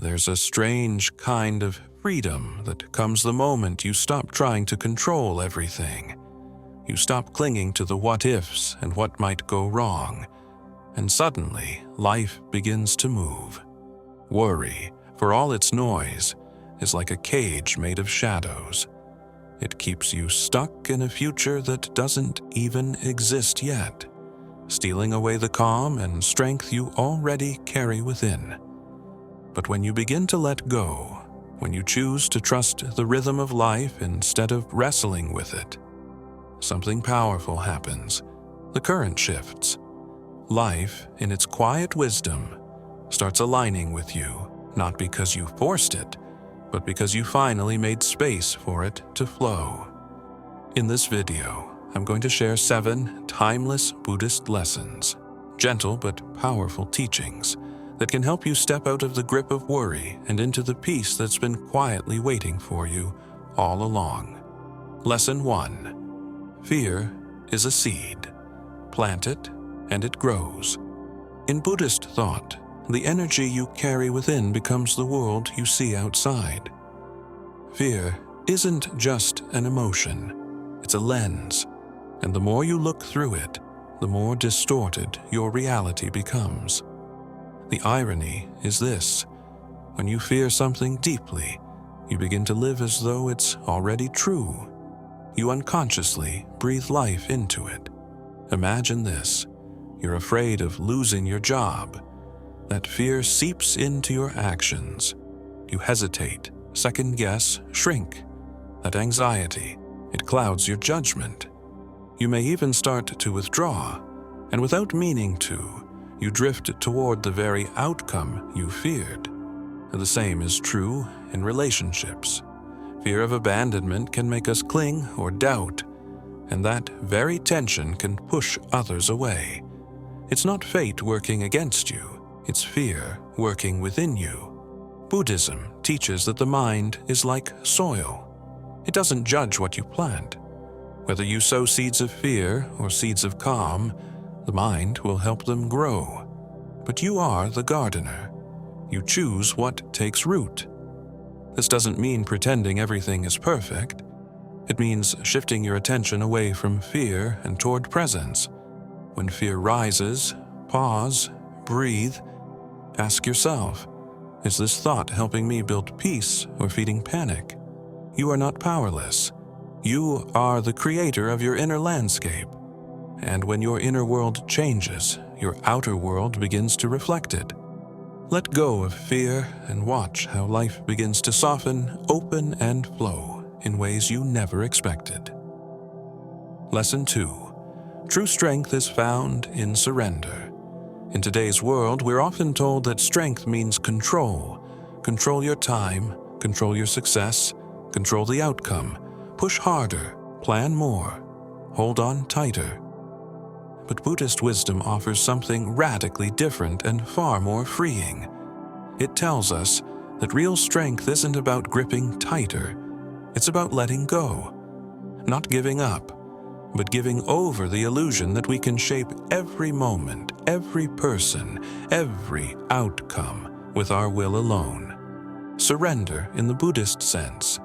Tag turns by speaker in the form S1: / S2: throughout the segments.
S1: There's a strange kind of freedom that comes the moment you stop trying to control everything. You stop clinging to the what-ifs and what might go wrong, and suddenly life begins to move. Worry, for all its noise, is like a cage made of shadows. It keeps you stuck in a future that doesn't even exist yet, stealing away the calm and strength you already carry within. But when you begin to let go, when you choose to trust the rhythm of life instead of wrestling with it, something powerful happens. The current shifts. Life, in its quiet wisdom, starts aligning with you, not because you forced it, but because you finally made space for it to flow. In this video, I'm going to share 7 timeless Buddhist lessons, gentle but powerful teachings that can help you step out of the grip of worry and into the peace that's been quietly waiting for you all along. Lesson 1. Fear is a seed. Plant it, and it grows. In Buddhist thought, the energy you carry within becomes the world you see outside. Fear isn't just an emotion, it's a lens, and the more you look through it, the more distorted your reality becomes. The irony is this: when you fear something deeply, you begin to live as though it's already true. You unconsciously breathe life into it. Imagine this: you're afraid of losing your job. That fear seeps into your actions. You hesitate, second guess, shrink. That anxiety, it clouds your judgment. You may even start to withdraw, and without meaning to, you drift toward the very outcome you feared. And the same is true in relationships. Fear of abandonment can make us cling or doubt, and that very tension can push others away. It's not fate working against you, it's fear working within you. Buddhism teaches that the mind is like soil. It doesn't judge what you plant. Whether you sow seeds of fear or seeds of calm, the mind will help them grow. But you are the gardener. You choose what takes root. This doesn't mean pretending everything is perfect. It means shifting your attention away from fear and toward presence. When fear rises, pause, breathe. Ask yourself, is this thought helping me build peace or feeding panic? You are not powerless. You are the creator of your inner landscape. And when your inner world changes, your outer world begins to reflect it. Let go of fear and watch how life begins to soften, open, and flow in ways you never expected. Lesson 2. True strength is found in surrender. In today's world, we're often told that strength means control. Control your time, control your success, control the outcome. Push harder, plan more, hold on tighter. But Buddhist wisdom offers something radically different and far more freeing. It tells us that real strength isn't about gripping tighter. It's about letting go. Not giving up, but giving over the illusion that we can shape every moment, every person, every outcome with our will alone. Surrender, in the Buddhist sense,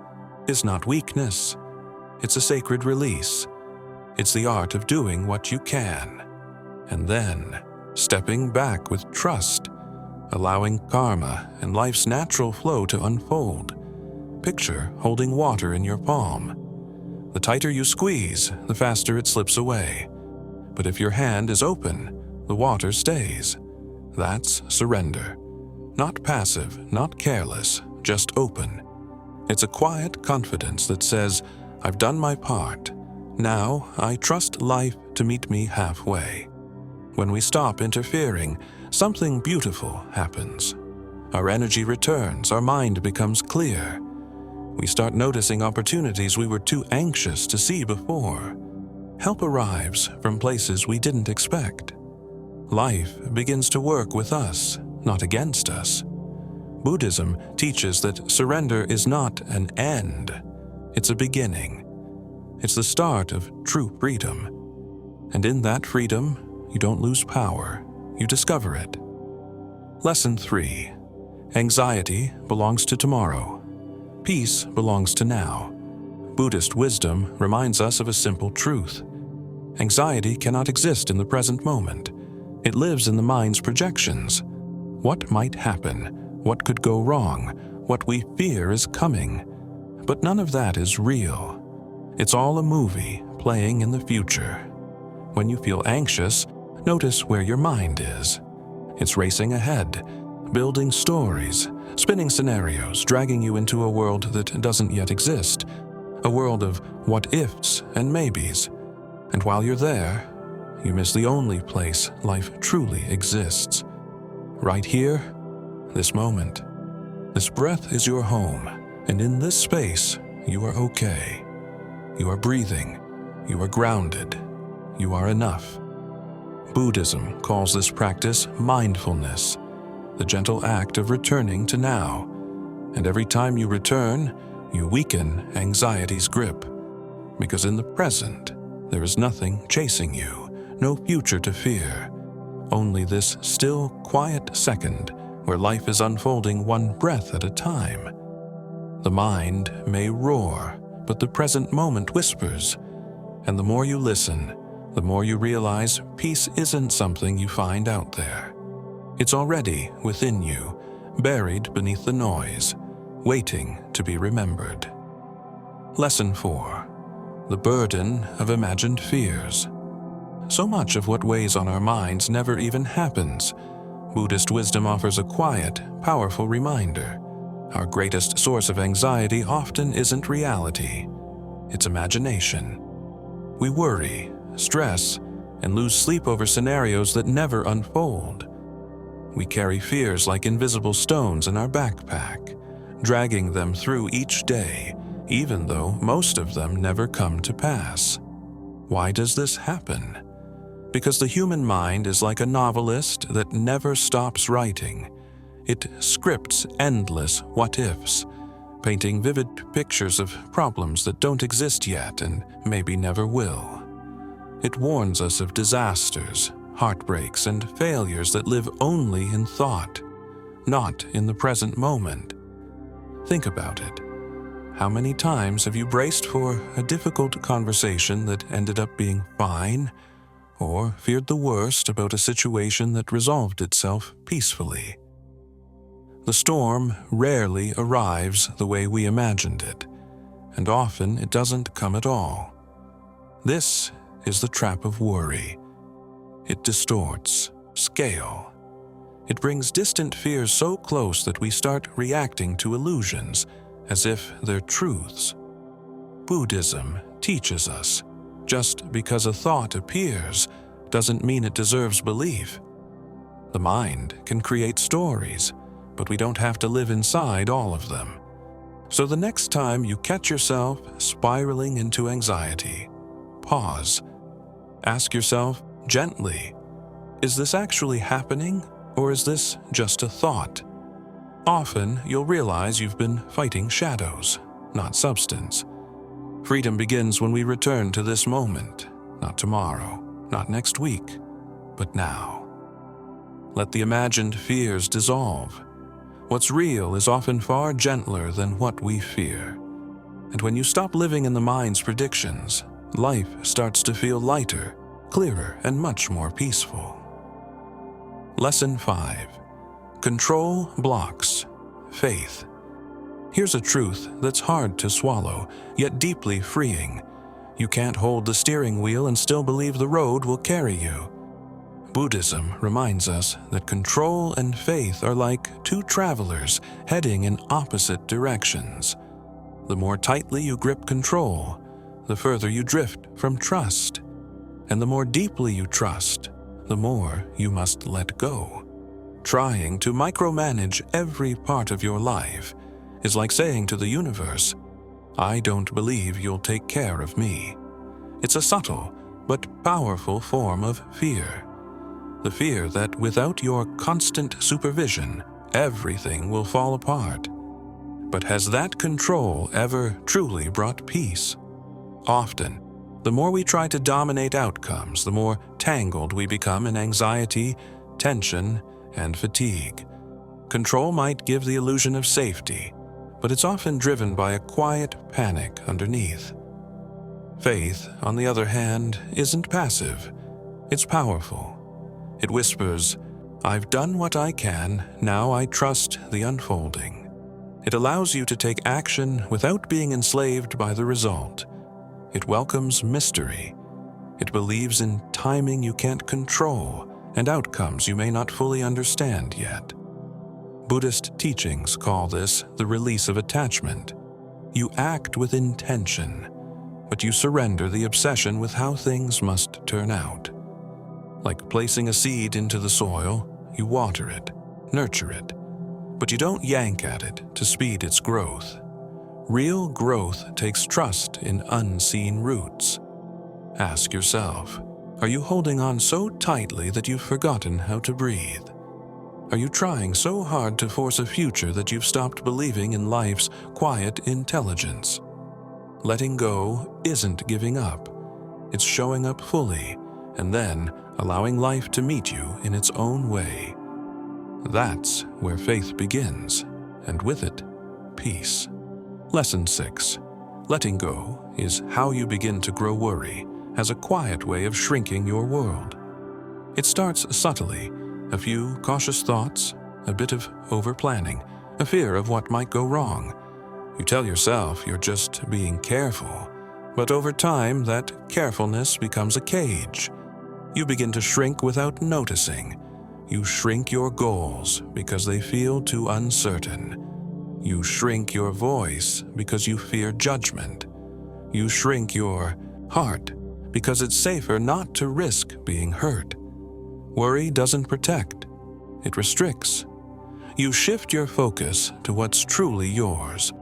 S1: is not weakness. It's a sacred release. It's the art of doing what you can, and then stepping back with trust, allowing karma and life's natural flow to unfold. Picture holding water in your palm. The tighter you squeeze, the faster it slips away. But if your hand is open, the water stays. That's surrender. Not passive, not careless, just open. It's a quiet confidence that says, I've done my part. Now I trust life to meet me halfway. When we stop interfering, something beautiful happens. Our energy returns, our mind becomes clear. We start noticing opportunities we were too anxious to see before. Help arrives from places we didn't expect. Life begins to work with us, not against us. Buddhism teaches that surrender is not an end, it's a beginning. It's the start of true freedom. And in that freedom, you don't lose power, you discover it. Lesson 3. Anxiety belongs to tomorrow. Peace belongs to now. Buddhist wisdom reminds us of a simple truth. Anxiety cannot exist in the present moment. It lives in the mind's projections. What might happen? What could go wrong? What we fear is coming. But none of that is real. It's all a movie playing in the future. When you feel anxious, notice where your mind is. It's racing ahead, building stories, spinning scenarios, dragging you into a world that doesn't yet exist, a world of what-ifs and maybes. And while you're there, you miss the only place life truly exists. Right here, this moment. This breath is your home, and in this space, you are okay. You are breathing. You are grounded. You are enough. Buddhism calls this practice mindfulness, the gentle act of returning to now. And every time you return, you weaken anxiety's grip. Because in the present, there is nothing chasing you, no future to fear. Only this still, quiet second where life is unfolding one breath at a time. The mind may roar, but the present moment whispers. And the more you listen, the more you realize peace isn't something you find out there. It's already within you, buried beneath the noise, waiting to be remembered. Lesson 4. The burden of imagined fears. So much of what weighs on our minds never even happens. Buddhist wisdom offers a quiet, powerful reminder. Our greatest source of anxiety often isn't reality. It's imagination. We worry, stress, and lose sleep over scenarios that never unfold. We carry fears like invisible stones in our backpack, dragging them through each day, even though most of them never come to pass. Why does this happen? Because the human mind is like a novelist that never stops writing. It scripts endless what-ifs, painting vivid pictures of problems that don't exist yet and maybe never will. It warns us of disasters, heartbreaks, and failures that live only in thought, not in the present moment. Think about it. How many times have you braced for a difficult conversation that ended up being fine, or feared the worst about a situation that resolved itself peacefully? The storm rarely arrives the way we imagined it, and often it doesn't come at all. This is the trap of worry. It distorts scale. It brings distant fears so close that we start reacting to illusions as if they're truths. Buddhism teaches us, just because a thought appears doesn't mean it deserves belief. The mind can create stories, but we don't have to live inside all of them. So the next time you catch yourself spiraling into anxiety, pause. Ask yourself gently, is this actually happening, or is this just a thought? Often you'll realize you've been fighting shadows, not substance. Freedom begins when we return to this moment, not tomorrow, not next week, but now. Let the imagined fears dissolve. What's real is often far gentler than what we fear. And when you stop living in the mind's predictions, life starts to feel lighter, clearer, and much more peaceful. Lesson 5. Control blocks faith. Here's a truth that's hard to swallow, yet deeply freeing. You can't hold the steering wheel and still believe the road will carry you. Buddhism reminds us that control and faith are like two travelers heading in opposite directions. The more tightly you grip control, the further you drift from trust. And the more deeply you trust, the more you must let go. Trying to micromanage every part of your life is like saying to the universe, I don't believe you'll take care of me. It's a subtle but powerful form of fear. The fear that without your constant supervision, everything will fall apart. But has that control ever truly brought peace? Often, the more we try to dominate outcomes, the more tangled we become in anxiety, tension, and fatigue. Control might give the illusion of safety, but it's often driven by a quiet panic underneath. Faith, on the other hand, isn't passive. It's powerful. It whispers, "I've done what I can, now I trust the unfolding." It allows you to take action without being enslaved by the result. It welcomes mystery. It believes in timing you can't control and outcomes you may not fully understand yet. Buddhist teachings call this the release of attachment. You act with intention, but you surrender the obsession with how things must turn out. Like placing a seed into the soil, you water it, nurture it, but you don't yank at it to speed its growth. Real growth takes trust in unseen roots. Ask yourself, are you holding on so tightly that you've forgotten how to breathe? Are you trying so hard to force a future that you've stopped believing in life's quiet intelligence? Letting go isn't giving up. It's showing up fully and then allowing life to meet you in its own way. That's where faith begins, and with it, peace. Lesson 6. Letting go is how you begin to grow worry as a quiet way of shrinking your world. It starts subtly, a few cautious thoughts, a bit of over-planning, a fear of what might go wrong. You tell yourself you're just being careful, but over time that carefulness becomes a cage. You begin to shrink without noticing. You shrink your goals because they feel too uncertain. You shrink your voice because you fear judgment. You shrink your heart because it's safer not to risk being hurt. Worry doesn't protect, it restricts. You shift your focus to what's truly yours,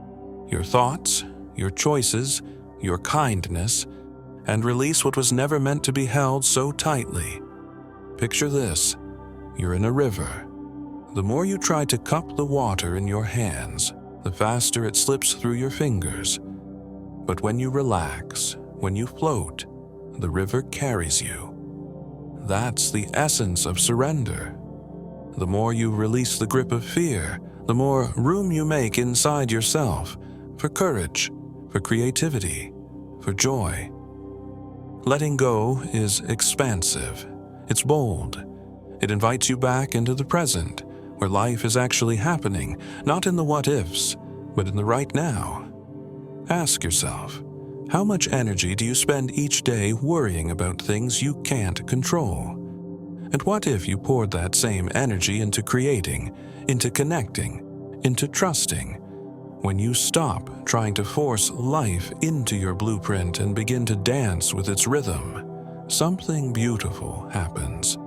S1: your thoughts, your choices, your kindness, and release what was never meant to be held so tightly. Picture this, you're in a river. The more you try to cup the water in your hands, the faster it slips through your fingers. But when you relax, when you float, the river carries you. That's the essence of surrender. The more you release the grip of fear, the more room you make inside yourself for courage, for creativity, for joy. Letting go is expansive. It's bold. It invites you back into the present, where life is actually happening, not in the what-ifs, but in the right now. Ask yourself, how much energy do you spend each day worrying about things you can't control? And what if you poured that same energy into creating, into connecting, into trusting? When you stop trying to force life into your blueprint and begin to dance with its rhythm, something beautiful happens.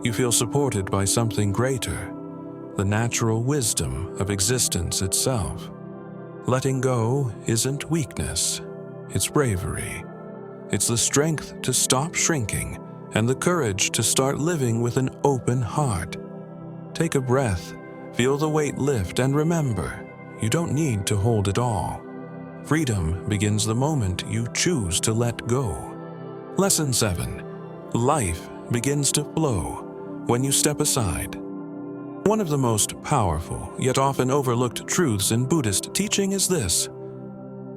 S1: You feel supported by something greater, the natural wisdom of existence itself. Letting go isn't weakness. It's bravery. It's the strength to stop shrinking and the courage to start living with an open heart. Take a breath, feel the weight lift, and remember, you don't need to hold it all. Freedom begins the moment you choose to let go. Lesson 7. Life begins to flow when you step aside. One of the most powerful, yet often overlooked truths in Buddhist teaching is this: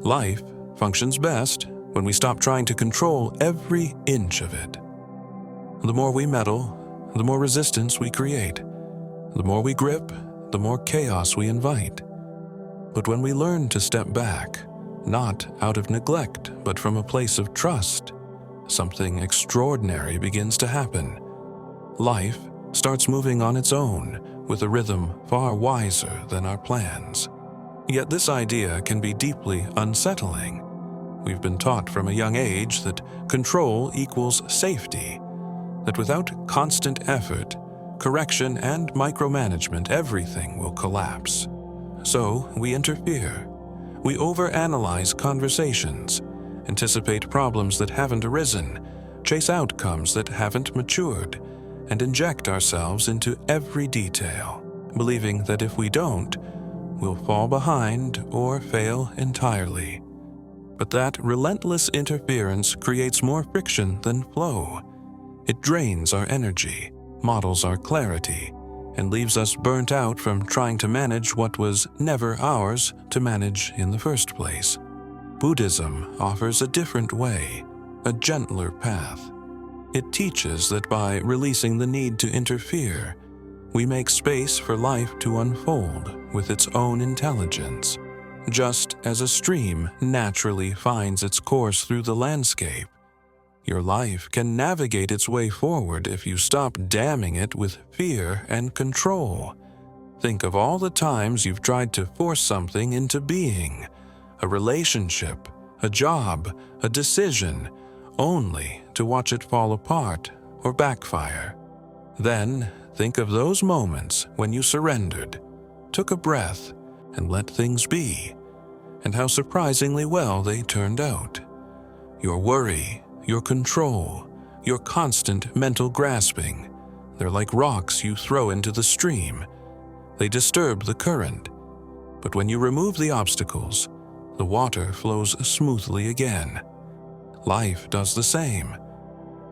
S1: life functions best when we stop trying to control every inch of it. The more we meddle, the more resistance we create. The more we grip, the more chaos we invite. But when we learn to step back, not out of neglect, but from a place of trust, something extraordinary begins to happen. Life starts moving on its own, with a rhythm far wiser than our plans. Yet this idea can be deeply unsettling. We've been taught from a young age that control equals safety, that without constant effort, correction, and micromanagement, everything will collapse. So we interfere. We overanalyze conversations, anticipate problems that haven't arisen, chase outcomes that haven't matured, and inject ourselves into every detail, believing that if we don't, we'll fall behind or fail entirely. But that relentless interference creates more friction than flow. It drains our energy, models our clarity, and leaves us burnt out from trying to manage what was never ours to manage in the first place. Buddhism offers a different way, a gentler path. It teaches that by releasing the need to interfere, we make space for life to unfold with its own intelligence. Just as a stream naturally finds its course through the landscape, your life can navigate its way forward if you stop damming it with fear and control. Think of all the times you've tried to force something into being, a relationship, a job, a decision, only to watch it fall apart or backfire. Then think of those moments when you surrendered, took a breath, and let things be, and how surprisingly well they turned out. Your worry, your control, your constant mental grasping, they're like rocks you throw into the stream. They disturb the current. But when you remove the obstacles, the water flows smoothly again. Life does the same.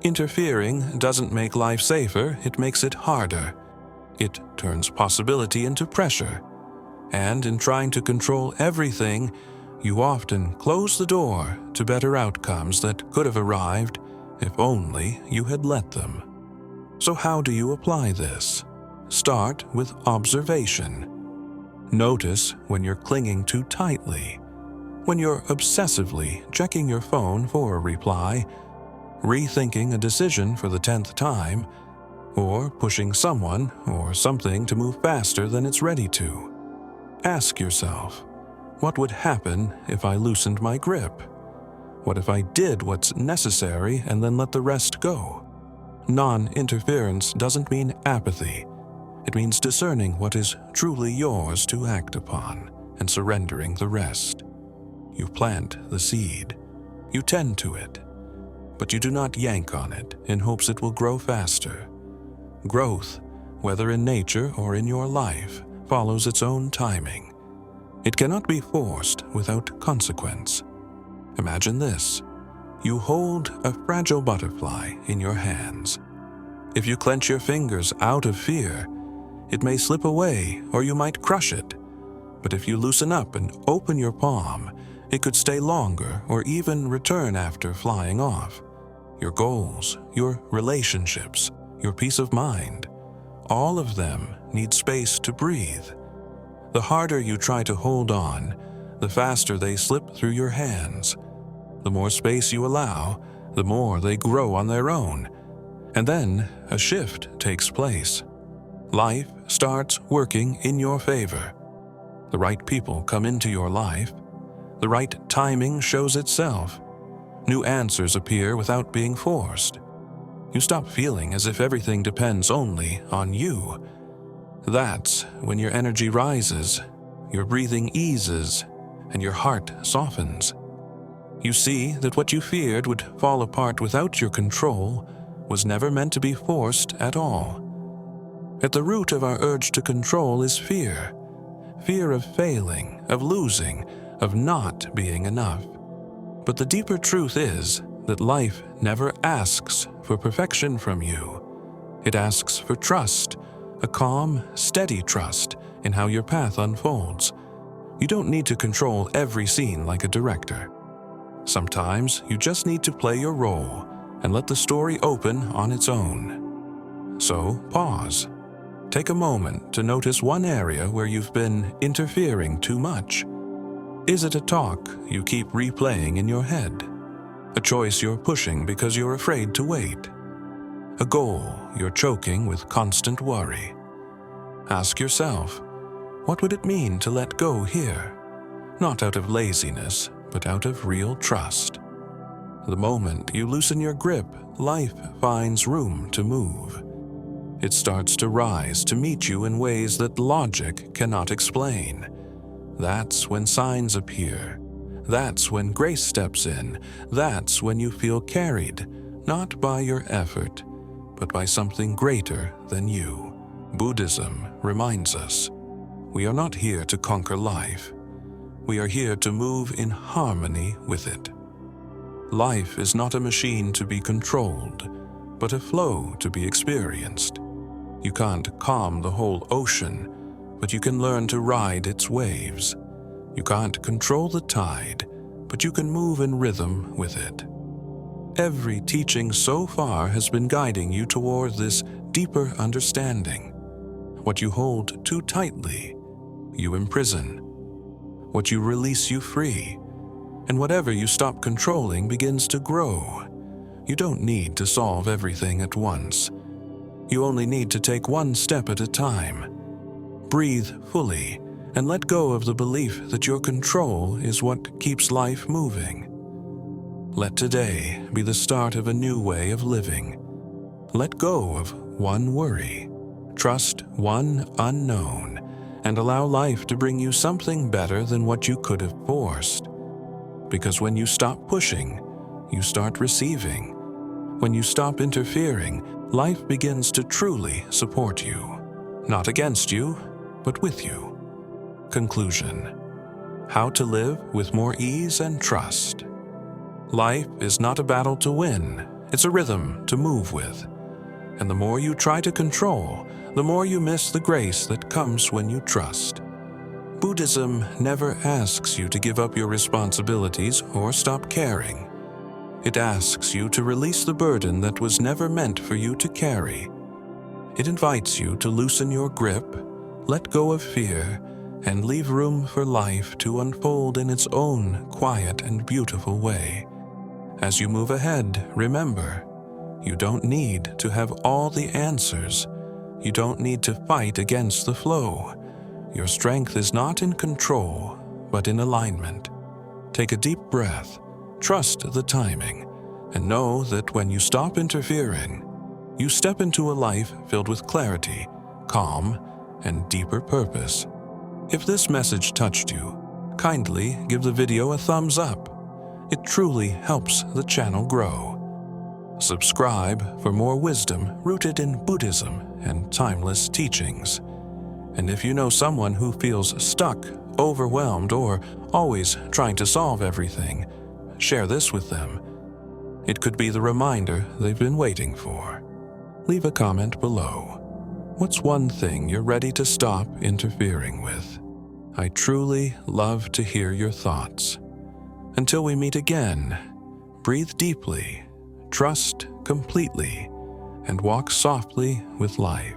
S1: Interfering doesn't make life safer, it makes it harder. It turns possibility into pressure. And in trying to control everything, you often close the door to better outcomes that could have arrived if only you had let them. So how do you apply this? Start with observation. Notice when you're clinging too tightly, when you're obsessively checking your phone for a reply, rethinking a decision for the 10th time, or pushing someone or something to move faster than it's ready to. Ask yourself, what would happen if I loosened my grip? What if I did what's necessary and then let the rest go? Non-interference doesn't mean apathy. It means discerning what is truly yours to act upon and surrendering the rest. You plant the seed. You tend to it. But you do not yank on it in hopes it will grow faster. Growth, whether in nature or in your life, follows its own timing. It cannot be forced without consequence. Imagine this. You hold a fragile butterfly in your hands. If you clench your fingers out of fear, it may slip away or you might crush it. But if you loosen up and open your palm, it could stay longer or even return after flying off. Your goals, your relationships, your peace of mind, all of them need space to breathe. The harder you try to hold on, the faster they slip through your hands. The more space you allow, the more they grow on their own. And then a shift takes place. Life starts working in your favor. The right people come into your life. The right timing shows itself. New answers appear without being forced. You stop feeling as if everything depends only on you. That's when your energy rises, your breathing eases, and your heart softens. You see that what you feared would fall apart without your control was never meant to be forced at all. At the root of our urge to control is fear. Fear of failing, of losing, of not being enough. But the deeper truth is that life never asks for perfection from you. It asks for trust, a calm, steady trust in how your path unfolds. You don't need to control every scene like a director. Sometimes you just need to play your role and let the story open on its own. So pause. Take a moment to notice one area where you've been interfering too much. Is it a talk you keep replaying in your head? A choice you're pushing because you're afraid to wait? A goal you're choking with constant worry? Ask yourself, what would it mean to let go here? Not out of laziness, but out of real trust. The moment you loosen your grip, life finds room to move. It starts to rise to meet you in ways that logic cannot explain. That's when signs appear. That's when grace steps in. That's when you feel carried, not by your effort, but by something greater than you. Buddhism reminds us, we are not here to conquer life. We are here to move in harmony with it. Life is not a machine to be controlled, but a flow to be experienced. You can't calm the whole ocean, but you can learn to ride its waves. You can't control the tide, but you can move in rhythm with it. Every teaching so far has been guiding you toward this deeper understanding. What you hold too tightly, you imprison. What you release, you free. And whatever you stop controlling begins to grow. You don't need to solve everything at once. You only need to take one step at a time. Breathe fully and let go of the belief that your control is what keeps life moving. Let today be the start of a new way of living. Let go of one worry, trust one unknown, and allow life to bring you something better than what you could have forced. Because when you stop pushing, you start receiving. When you stop interfering, life begins to truly support you. Not against you, but with you. Conclusion: how to live with more ease and trust. Life is not a battle to win, it's a rhythm to move with. And the more you try to control, the more you miss the grace that comes when you trust. Buddhism never asks you to give up your responsibilities or stop caring. It asks you to release the burden that was never meant for you to carry. It invites you to loosen your grip, let go of fear, and leave room for life to unfold in its own quiet and beautiful way. As you move ahead, remember, you don't need to have all the answers. You don't need to fight against the flow. Your strength is not in control, but in alignment. Take a deep breath, trust the timing, and know that when you stop interfering, you step into a life filled with clarity, calm, and deeper purpose. If this message touched you, kindly give the video a thumbs up. It truly helps the channel grow. Subscribe for more wisdom rooted in Buddhism and timeless teachings. And if you know someone who feels stuck, overwhelmed, or always trying to solve everything, share this with them. It could be the reminder they've been waiting for. Leave a comment below. What's one thing you're ready to stop interfering with? I truly love to hear your thoughts. Until we meet again, breathe deeply, trust completely, and walk softly with life.